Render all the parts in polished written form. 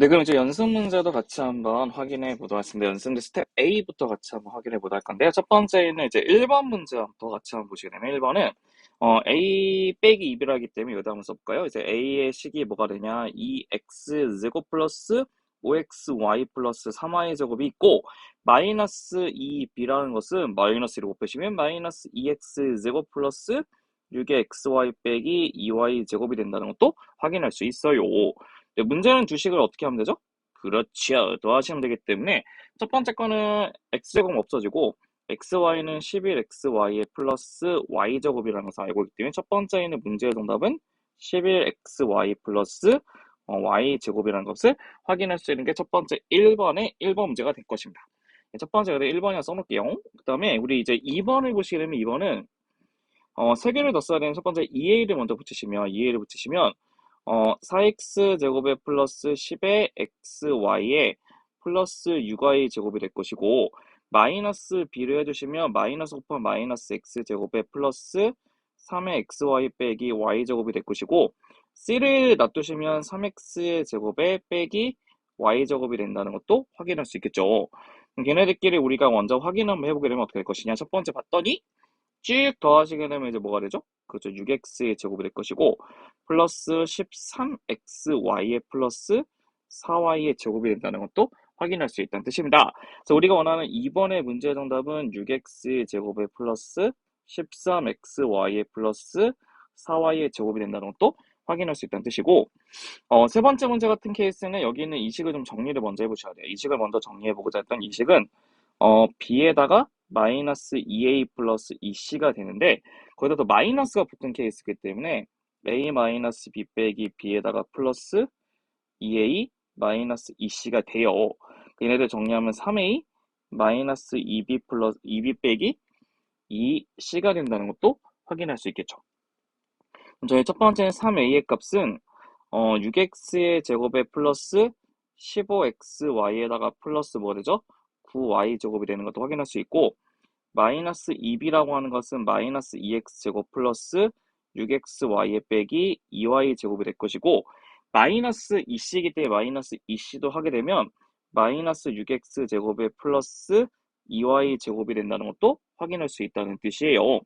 네, 그럼 이제 연습 문제도 같이 한번 확인해 보도록 하겠습니다. 연습 문제 스텝 A부터 같이 한번 확인해 보도록 할 건데요. 첫 번째는 이제 1번 문제부터 같이 한번 보시게 되면 1번은 A 빼기 2B라기 때문에 여기다 한번 써볼까요? 이제 A의 식이 뭐가 되냐? 2x 제곱 플러스 5xy 플러스 3y 제곱이 있고 마이너스 2B라는 것은 마이너스 1을 곱해주면 마이너스 2x 제곱 플러스 6의 xy 빼기 2y 제곱이 된다는 것도 확인할 수 있어요. 네, 문제는 주식을 어떻게 하면 되죠? 그렇죠. 더하시면 되기 때문에 첫 번째 거는 x제곱 없어지고 xy는 11xy에 플러스 y제곱이라는 것을 알고 있기 때문에 첫 번째 있는 문제의 정답은 11xy 플러스 y제곱이라는 것을 확인할 수 있는 게 첫 번째 1번의 1번 문제가 될 것입니다. 네, 첫 번째 1번이라 써놓을게요. 그 다음에 우리 이제 2번을 보시게 되면 2번은 세 개를 더 써야 되는 첫 번째 2a를 먼저 붙이시면 4x 제곱에 플러스 10의 xy에 플러스 6y 제곱이 될 것이고 마이너스 b를 해주시면 마이너스 곱하면 마이너스 x 제곱에 플러스 3의 xy 빼기 y 제곱이 될 것이고 c를 놔두시면 3x 제곱에 빼기 y 제곱이 된다는 것도 확인할 수 있겠죠. 그럼 걔네들끼리 우리가 먼저 확인 한번 해보게 되면 어떻게 될 것이냐. 첫 번째 봤더니 쭉 더하시게 되면 이제 뭐가 되죠? 그렇죠. 6x의 제곱이 될 것이고 플러스 13xy의 플러스 4y의 제곱이 된다는 것도 확인할 수 있다는 뜻입니다. 그래서 우리가 원하는 2번의 문제 정답은 6x의 제곱에 플러스 13xy의 플러스 4y의 제곱이 된다는 것도 확인할 수 있다는 뜻이고 세 번째 문제 같은 케이스는 여기 있는 이식을 좀 정리를 먼저 해보셔야 돼요. 이식을 먼저 정리해보고자 했던 이식은 b에다가 마이너스 2a 플러스 2c가 되는데 거기다 또 마이너스가 붙은 케이스이기 때문에 a 마이너스 b 빼기 b에다가 플러스 2a 마이너스 2c가 돼요. 얘네들 정리하면 3a 마이너스 2b 플러스 2b 빼기 2c가 된다는 것도 확인할 수 있겠죠. 그럼 저희 첫 번째는 3a의 값은 6x의 제곱에 플러스 15xy에다가 플러스 뭐 되죠? 9y 제곱이 되는 것도 확인할 수 있고 마이너스 2b라고 하는 것은 마이너스 2x제곱 플러스 6xy에 빼기 2y 제곱이 될 것이고 마이너스 2c이기 때문에 마이너스 2c도 하게 되면 마이너스 6x제곱에 플러스 2y 제곱이 된다는 것도 확인할 수 있다는 뜻이에요.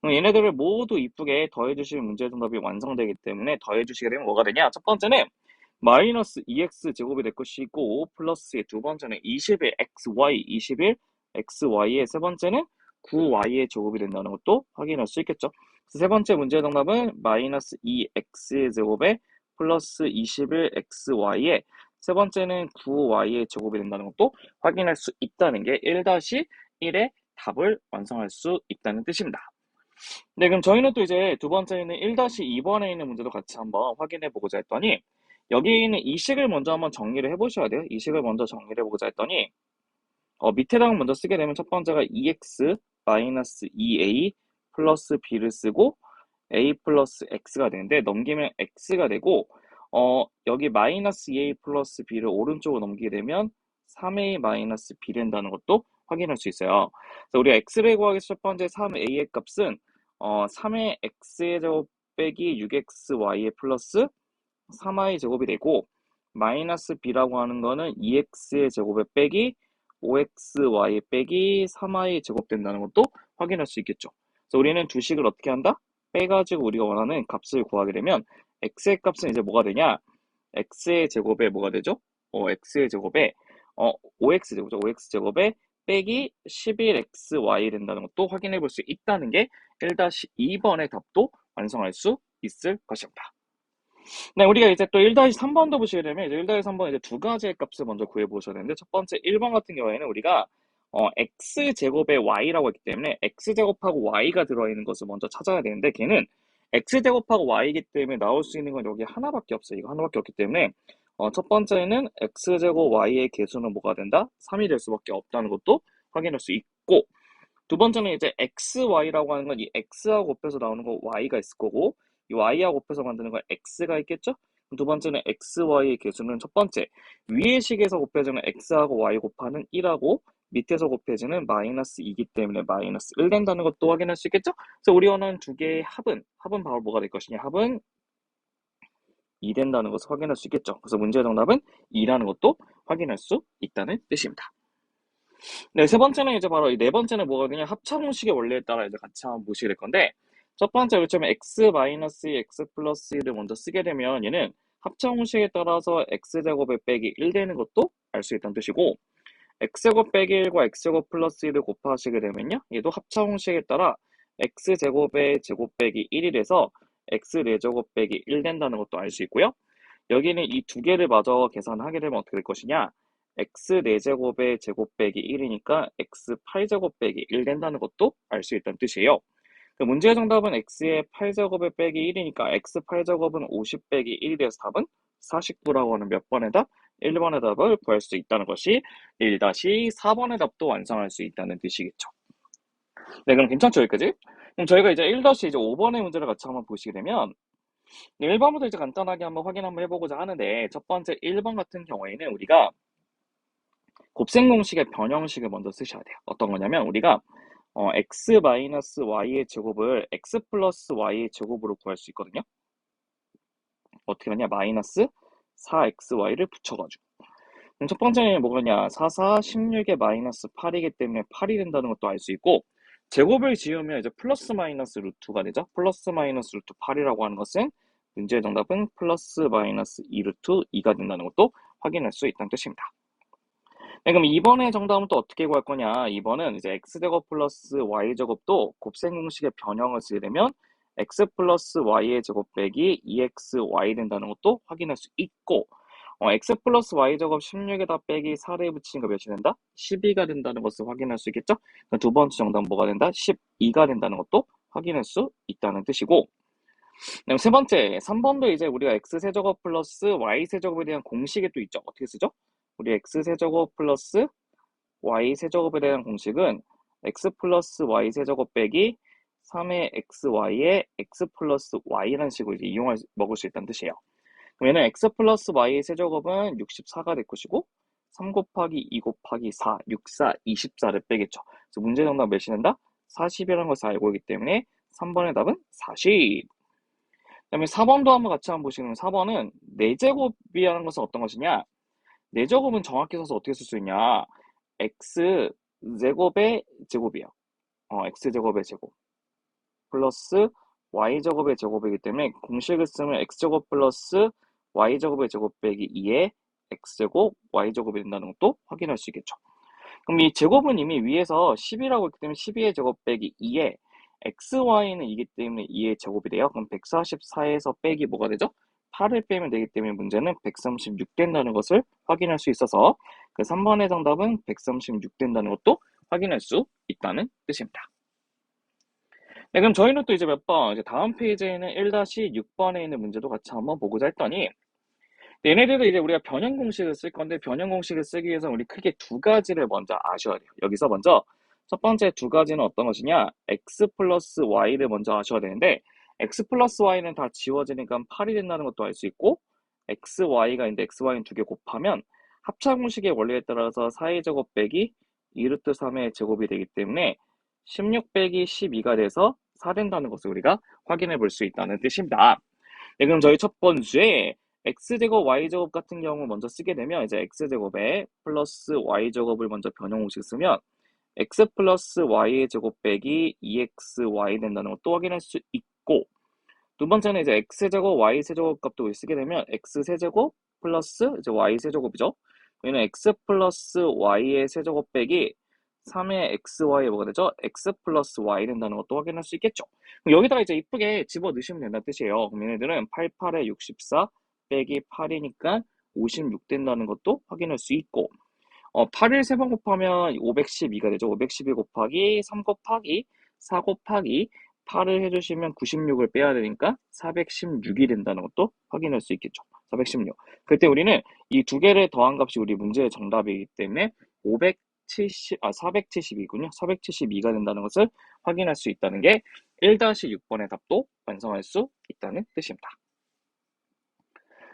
그럼 얘네들을 모두 이쁘게 더해주시면 문제 정답이 완성되기 때문에 더해주시게 되면 뭐가 되냐? 첫 번째는 마이너스 2x 제곱이 될 것이고 플러스의 두 번째는 21 xy 21 xy의 세 번째는 9y의 제곱이 된다는 것도 확인할 수 있겠죠. 세 번째 문제 정답은 마이너스 2x 제곱에 플러스 21 xy의 세 번째는 9y의 제곱이 된다는 것도 확인할 수 있다는 게 1-1의 답을 완성할 수 있다는 뜻입니다. 네, 그럼 저희는 또 이제 두 번째는 1-2번에 있는 문제도 같이 한번 확인해 보고자 했더니 여기 있는 이 식을 먼저 한번 정리를 해보셔야 돼요. 이 식을 먼저 정리를 해보고자 했더니 밑에다가 먼저 쓰게 되면 첫 번째가 2x 마이너스 2a 플러스 b를 쓰고 a 플러스 x가 되는데 넘기면 x가 되고 여기 마이너스 2a 플러스 b를 오른쪽으로 넘기게 되면 3a 마이너스 b 된다는 것도 확인할 수 있어요. 그래서 우리가 x를 구하기 위해서 첫 번째 3a의 값은 3의 x의 제곱 빼기 6xy의 플러스 3y 제곱이 되고 마이너스 b라고 하는 거는 2x의 제곱에 빼기 5xy 빼기 3y 제곱 된다는 것도 확인할 수 있겠죠. 그래서 우리는 두 식을 어떻게 한다? 빼가지고 우리가 원하는 값을 구하게 되면 x의 값은 이제 뭐가 되냐? x의 제곱에 뭐가 되죠? x의 제곱에 5x 제곱이죠. 5x 제곱에 빼기 11xy 된다는 것도 확인해 볼 수 있다는 게 1-2번의 답도 완성할 수 있을 것입니다. 네, 우리가 이제 또 1-3번도 보시게 되면 이제 1-3번 이제 두 가지의 값을 먼저 구해 보셔야 되는데 첫 번째 1번 같은 경우에는 우리가 x제곱에 y라고 했기 때문에 x제곱하고 y가 들어있는 것을 먼저 찾아야 되는데 걔는 x제곱하고 y이기 때문에 나올 수 있는 건 여기 하나밖에 없어요. 이거 하나밖에 없기 때문에 첫 번째는 x제곱 y의 개수는 뭐가 된다? 3이 될 수밖에 없다는 것도 확인할 수 있고 두 번째는 이제 xy라고 하는 건 이 x하고 곱해서 나오는 거 y가 있을 거고 이 y하고 곱해서 만드는 건 x가 있겠죠? 두 번째는 xy의 개수는 첫 번째 위의 식에서 곱해지는 x하고 y 곱하는 1하고 밑에서 곱해지는 마이너스 2이기 때문에 마이너스 1 된다는 것도 확인할 수 있겠죠? 그래서 우리 원하는 두 개의 합은 바로 뭐가 될 것이냐? 합은 2 된다는 것을 확인할 수 있겠죠. 그래서 문제의 정답은 2라는 것도 확인할 수 있다는 뜻입니다. 네, 세 번째는 이제 바로 이 네 번째는 뭐거든요. 합차공식의 원리에 따라 이제 같이 한번 보시게 될 건데, 첫 번째 요점에 x 마이너스 2, x 플러스 1을 먼저 쓰게 되면 얘는 합차공식에 따라서 x제곱에 빼기 1 되는 것도 알 수 있다는 뜻이고, x제곱 빼기 1과 x제곱 플러스 1을 곱하시게 되면요. 얘도 합차공식에 따라 x제곱의 제곱 빼기 1이 돼서 x 4제곱 빼기 1 된다는 것도 알 수 있고요. 여기는 이 두 개를 마저 계산하게 되면 어떻게 될 것이냐? x 4제곱의 제곱 빼기 1이니까 x 8제곱 빼기 1 된다는 것도 알 수 있다는 뜻이에요. 그 문제의 정답은 x의 8제곱에 빼기 1이니까 x 8제곱은 50 빼기 1이 돼서 답은 49라고 하는 몇 번의 답? 1번의 답을 구할 수 있다는 것이 1-4번의 답도 완성할 수 있다는 뜻이겠죠. 네, 그럼 괜찮죠, 여기까지? 그럼 저희가 이제 1-5번의 문제를 같이 한번 보시게 되면 1번부터 이제 간단하게 한번 확인 한번 해보고자 하는데, 첫 번째 1번 같은 경우에는 우리가 곱셈 공식의 변형식을 먼저 쓰셔야 돼요. 어떤 거냐면 우리가 x 마이너스 y의 제곱을 x 플러스 y의 제곱으로 구할 수 있거든요. 어떻게 하냐? 마이너스 4xy를 붙여가지고. 그럼 첫 번째는 뭐냐냐? 4, 4, 16의 마이너스 8이기 때문에 8이 된다는 것도 알 수 있고, 제곱을 지으면 이제 플러스 마이너스 루트가 되죠. 플러스 마이너스 루트 8이라고 하는 것은 문제의 정답은 플러스 마이너스 2 루트 2가 된다는 것도 확인할 수 있다는 뜻입니다. 네, 그럼 2번의 정답은 또 어떻게 구할 거냐? 2번은 이제 x제곱 플러스 y제곱도 곱셈 공식의 변형을 쓰게 되면 x 플러스 y의 제곱 빼기 2xy 된다는 것도 확인할 수 있고, x 플러스 y제곱 16에다 빼기 4를 붙이는 거 몇이 된다? 12가 된다는 것을 확인할 수 있겠죠? 두 번째 정답은 뭐가 된다? 12가 된다는 것도 확인할 수 있다는 뜻이고, 그다음 세 번째, 3번도 이제 우리가 x세제곱 플러스 y세제곱에 대한 공식이 또 있죠. 어떻게 쓰죠? 우리 x세제곱 플러스 y세제곱에 대한 공식은 x 플러스 y세제곱 빼기 3의 xy에 x 플러스 y라는 식으로 이제 먹을 수 있다는 뜻이에요. 그러면 x 플러스 y 세제곱은 64가 될 것이고 3 곱하기 2 곱하기 4, 64, 24를 빼겠죠. 그래서 문제 정답 몇이 된다? 40이라는 것을 알고 있기 때문에 3번의 답은 40. 그 다음에 4번도 한번 같이 한번 보시면 4번은 4제곱이라는 것은 어떤 것이냐? 4제곱은 정확히 써서 어떻게 쓸 수 있냐? x제곱의 제곱이에요. x제곱의 제곱 플러스 y제곱의 제곱이기 때문에 공식을 쓰면 x제곱 플러스 y제곱의 제곱 빼기 2에 x제곱 y제곱이 된다는 것도 확인할 수 있겠죠. 그럼 이 제곱은 이미 위에서 10이라고 했기 때문에 12의 제곱 빼기 2에 xy는 이기 때문에 2의 제곱이 돼요. 그럼 144에서 빼기 뭐가 되죠? 8을 빼면 되기 때문에 문제는 136 된다는 것을 확인할 수 있어서 그 3번의 정답은 136 된다는 것도 확인할 수 있다는 뜻입니다. 네, 그럼 저희는 또 이제 몇 번, 이제 다음 페이지에는 1-6번에 있는 문제도 같이 한번 보고자 했더니, 얘네들도 이제 우리가 변형 공식을 쓸 건데, 변형 공식을 쓰기 위해서 우리 크게 두 가지를 먼저 아셔야 돼요. 여기서 먼저 첫 번째 두 가지는 어떤 것이냐? x 플러스 y를 먼저 아셔야 되는데, x 플러스 y는 다 지워지니까 8이 된다는 것도 알 수 있고, x, y가 있는데 x, y는 두 개 곱하면 합차 공식의 원리에 따라서 4의 제곱 빼기 2루트 3의 제곱이 되기 때문에 16 빼기 12가 돼서 4 된다는 것을 우리가 확인해 볼 수 있다는 뜻입니다. 네, 그럼 저희 첫 번째 x제곱 y제곱 같은 경우 먼저 쓰게 되면 이제 x제곱에 플러스 y제곱을 먼저 변형 공식 쓰면 x 플러스 y의 제곱 빼기 2xy 된다는 것도 확인할 수 있고, 두 번째는 이제 x제곱 y세제곱 값도 쓰게 되면 x세제곱 플러스 이제 y세제곱이죠. 여기는 x 플러스 y의 세제곱 빼기 3의 xy에 뭐가 되죠? x 플러스 y 된다는 것도 확인할 수 있겠죠. 그럼 여기다가 이제 이쁘게 집어 넣으시면 된다는 뜻이에요. 그럼 얘네들은 88에 64 빼기 8이니까 56 된다는 것도 확인할 수 있고, 8을 3번 곱하면 512가 되죠. 512 곱하기 3 곱하기 4 곱하기 8을 해주시면 96을 빼야 되니까 416이 된다는 것도 확인할 수 있겠죠. 416. 그때 우리는 이 두 개를 더한 값이 우리 문제의 정답이기 때문에 472군요. 472가 된다는 것을 확인할 수 있다는 게 1-6번의 답도 완성할 수 있다는 뜻입니다.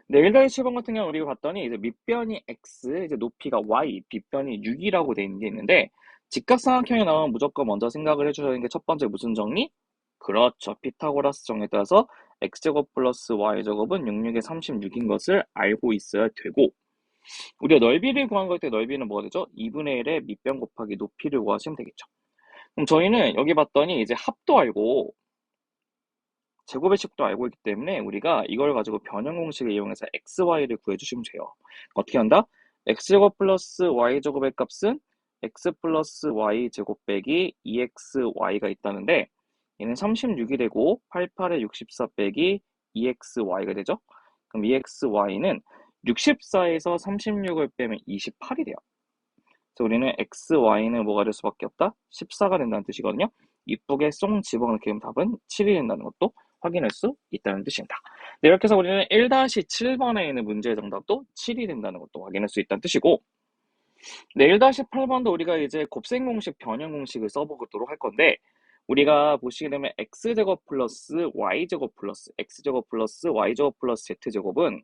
네, 1-7번 같은 경우 우리가 봤더니 이제 밑변이 x, 이제 높이가 y, 빗변이 6이라고 돼 있는 게 있는데, 직각삼각형이 나오면 무조건 먼저 생각을 해주셔야 하는 게 첫 번째 무슨 정리? 그렇죠. 피타고라스 정리에 따라서 x제곱 플러스 y제곱은 66의 36인 것을 알고 있어야 되고, 우리가 넓이를 구한 걸 때 넓이는 뭐가 되죠? 2분의 1의 밑변 곱하기 높이를 구하시면 되겠죠. 그럼 저희는 여기 봤더니 이제 합도 알고 제곱의 식도 알고 있기 때문에 우리가 이걸 가지고 변형 공식을 이용해서 xy를 구해주시면 돼요. 어떻게 한다? x제곱 플러스 y제곱의 값은 x 플러스 y제곱 빼기 2xy가 있다는데, 얘는 36이 되고 88에 64 빼기 2xy가 되죠. 그럼 2xy는 64에서 36을 빼면 28이 돼요. 그래서 우리는 xy는 뭐가 될 수밖에 없다? 14가 된다는 뜻이거든요. 이쁘게 쏙 집어넣게 되면 답은 7이 된다는 것도 확인할 수 있다는 뜻입니다. 네, 이렇게 해서 우리는 1-7번에 있는 문제의 정답도 7이 된다는 것도 확인할 수 있다는 뜻이고, 네, 1-8번도 우리가 이제 곱셈 공식, 변형 공식을 써보도록 할 건데, 우리가 보시게 되면 x제곱 플러스 y제곱 플러스 x제곱 플러스 y제곱 플러스 z제곱은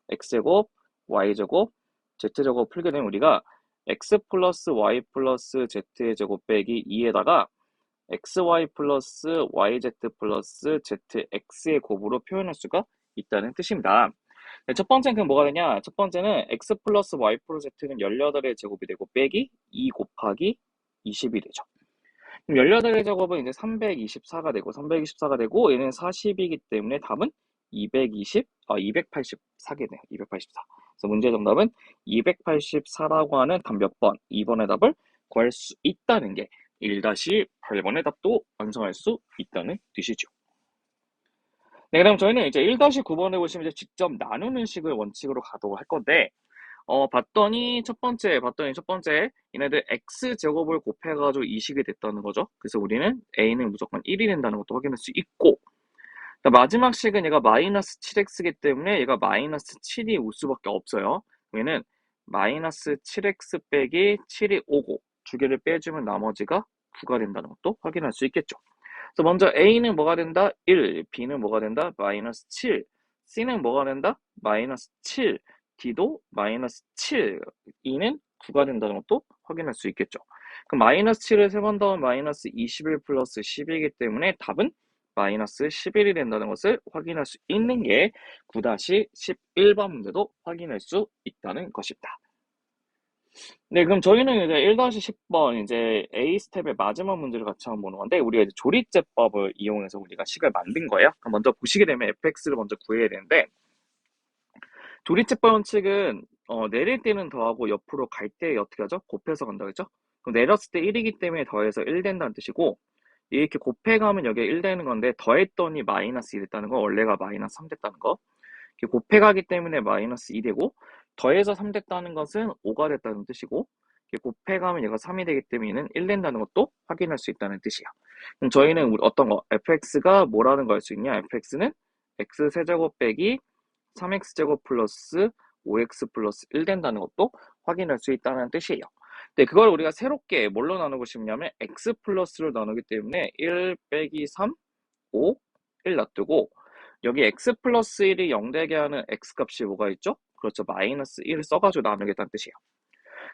x제곱, y제곱, z제곱 풀게 되면 우리가 x 플러스 y 플러스 z의 제곱 빼기 2에다가 xy 플러스 yz 플러스 zx의 곱으로 표현할 수가 있다는 뜻입니다. 네, 첫 번째는 그럼 뭐가 되냐? 첫 번째는 x 플러스 y 플러스 z는 18의 제곱이 되고 빼기 2 곱하기 20이 되죠. 그럼 18의 제곱은 이제 324가 되고 324가 되고 얘는 40이기 때문에 답은 284겠네요. 284. 그래서 문제 정답은 284라고 하는 답 몇 번? 2번의 답을 구할 수 있다는 게 1-8번의 답도 완성할 수 있다는 뜻이죠. 네, 그럼 저희는 이제 1-9번에 보시면 이제 직접 나누는 식을 원칙으로 가도록 할 건데, 봤더니 첫 번째 얘네들 x제곱을 곱해가지고 이식이 됐다는 거죠. 그래서 우리는 a는 무조건 1이 된다는 것도 확인할 수 있고, 마지막 식은 얘가 마이너스 7x이기 때문에 얘가 마이너스 7이 올 수밖에 없어요. 얘는 마이너스 7x 빼기 7이 오고 두 개를 빼주면 나머지가 9가 된다는 것도 확인할 수 있겠죠. 그래서 먼저 a는 뭐가 된다? 1, b는 뭐가 된다? 마이너스 7, c는 뭐가 된다? 마이너스 7, d도 마이너스 7, e는 9가 된다는 것도 확인할 수 있겠죠. 그럼 마이너스 7을 3번 더하면 마이너스 21 플러스 10이기 때문에 답은 마이너스 11이 된다는 것을 확인할 수 있는 게 9-11번 문제도 확인할 수 있다는 것입니다. 네, 그럼 저희는 이제 1-10번 이제 A 스텝의 마지막 문제를 같이 한번 보는 건데, 우리가 이제 조리제법을 이용해서 우리가 식을 만든 거예요. 그럼 먼저 보시게 되면 fx를 먼저 구해야 되는데, 조리제법 원칙은 내릴 때는 더하고 옆으로 갈 때 어떻게 하죠? 곱해서 간다고 했죠? 그럼 내렸을 때 1이기 때문에 더해서 1 된다는 뜻이고, 이렇게 곱해가면 여기에 1 되는 건데 더했더니 마이너스 2 됐다는 거, 원래가 마이너스 3 됐다는 거. 이렇게 곱해가기 때문에 마이너스 2 되고, 더해서 3 됐다는 것은 5가 됐다는 뜻이고, 이렇게 곱해가면 얘가 3이 되기 때문에 얘는 1 된다는 것도 확인할 수 있다는 뜻이야. 그럼 저희는 어떤 거? fx가 뭐라는 걸 알 수 있냐? fx는 x세제곱 빼기 3x제곱 플러스 5x 플러스 1 된다는 것도 확인할 수 있다는 뜻이에요. 네, 그걸 우리가 새롭게 뭘로 나누고 싶냐면 x 플러스로 나누기 때문에 1 빼기 3, 5, 1 놔두고, 여기 x 플러스 1이 0 되게 하는 x값이 뭐가 있죠? 그렇죠. 마이너스 1을 써가지고 나누겠다는 뜻이에요.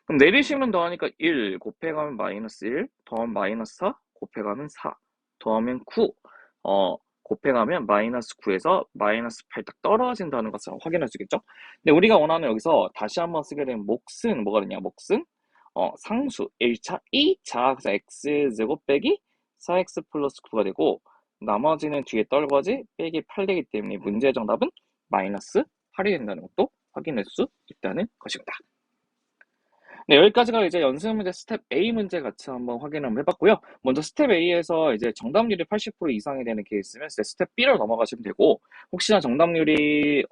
그럼 내리시면 더하니까 1, 곱해가면 마이너스 1, 더하면 마이너스 4, 곱해가면 4, 더하면 9, 곱해가면 마이너스 9에서 마이너스 8 딱 떨어진다는 것을 확인할 수 있겠죠? 근데 우리가 원하는 여기서 다시 한번 쓰게 되면 몫은 뭐가 되냐? 몫은 상수 1차, 2차, 그래서 x제곱 빼기 4x 플러스 9가 되고, 나머지는 뒤에 떨거지 빼기 8 되기 때문에 문제의 정답은 마이너스 8이 된다는 것도 확인할 수 있다는 것입니다. 네, 여기까지가 이제 연습 문제 스텝 A 문제 같이 한번 확인 한번 해봤고요. 먼저 스텝 A에서 이제 정답률이 80% 이상이 되는 케이스면 이제 스텝 B로 넘어가시면 되고, 혹시나 정답률이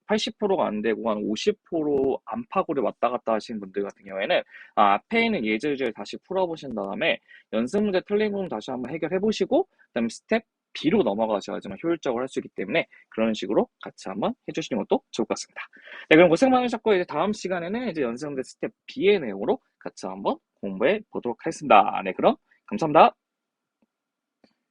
80%가 안 되고 한 50% 안팎으로 왔다 갔다 하시는 분들 같은 경우에는 앞에 있는 예제를 다시 풀어보신 다음에 연습 문제 틀린 부분 다시 한번 해결해 보시고, 그다음에 스텝 B로 넘어가셔야지만 효율적으로 할 수 있기 때문에 그런 식으로 같이 한번 해주시는 것도 좋을 것 같습니다. 네, 그럼 고생 많으셨고, 이제 다음 시간에는 이제 연습문제 스텝 B의 내용으로 같이 한번 공부해 보도록 하겠습니다. 네, 그럼 감사합니다.